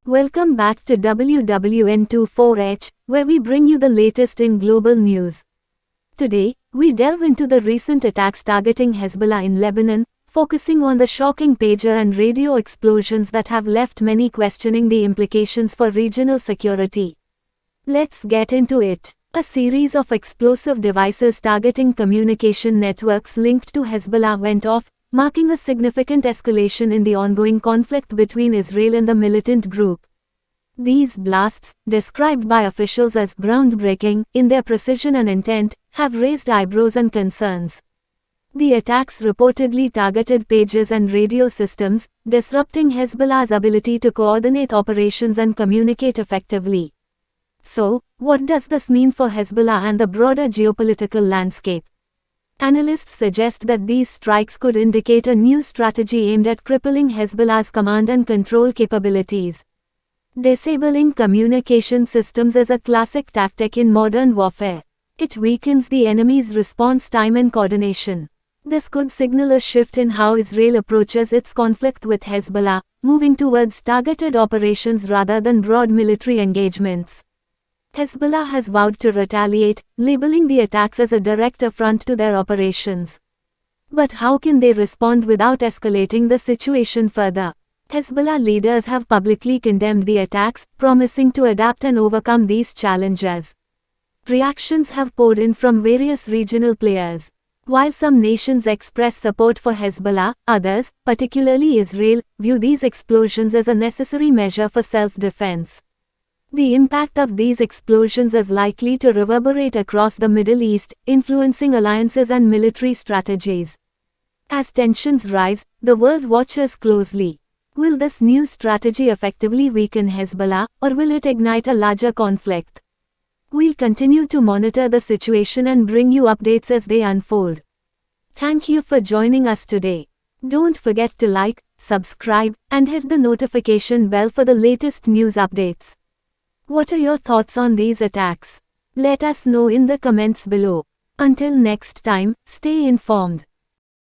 Welcome back to WWN24H, where we bring you the latest in global news. Today, we delve into the recent attacks targeting Hezbollah in Lebanon, focusing on the shocking pager and radio explosions that have left many questioning the implications for regional security. Let's get into it. A series of explosive devices targeting communication networks linked to Hezbollah went off, marking a significant escalation in the ongoing conflict between Israel and the militant group. These blasts, described by officials as groundbreaking in their precision and intent, have raised eyebrows and concerns. The attacks reportedly targeted pages and radio systems, disrupting Hezbollah's ability to coordinate operations and communicate effectively. So, what does this mean for Hezbollah and the broader geopolitical landscape? Analysts suggest that these strikes could indicate a new strategy aimed at crippling Hezbollah's command and control capabilities. Disabling communication systems is a classic tactic in modern warfare. It weakens the enemy's response time and coordination. This could signal a shift in how Israel approaches its conflict with Hezbollah, moving towards targeted operations rather than broad military engagements. Hezbollah has vowed to retaliate, labeling the attacks as a direct affront to their operations. But how can they respond without escalating the situation further? Hezbollah leaders have publicly condemned the attacks, promising to adapt and overcome these challenges. Reactions have poured in from various regional players. While some nations express support for Hezbollah, others, particularly Israel, view these explosions as a necessary measure for self-defense. The impact of these explosions is likely to reverberate across the Middle East, influencing alliances and military strategies. As tensions rise, the world watches closely. Will this new strategy effectively weaken Hezbollah, or will it ignite a larger conflict? We'll continue to monitor the situation and bring you updates as they unfold. Thank you for joining us today. Don't forget to like, subscribe, and hit the notification bell for the latest news updates. What are your thoughts on these attacks? Let us know in the comments below. Until next time, stay informed.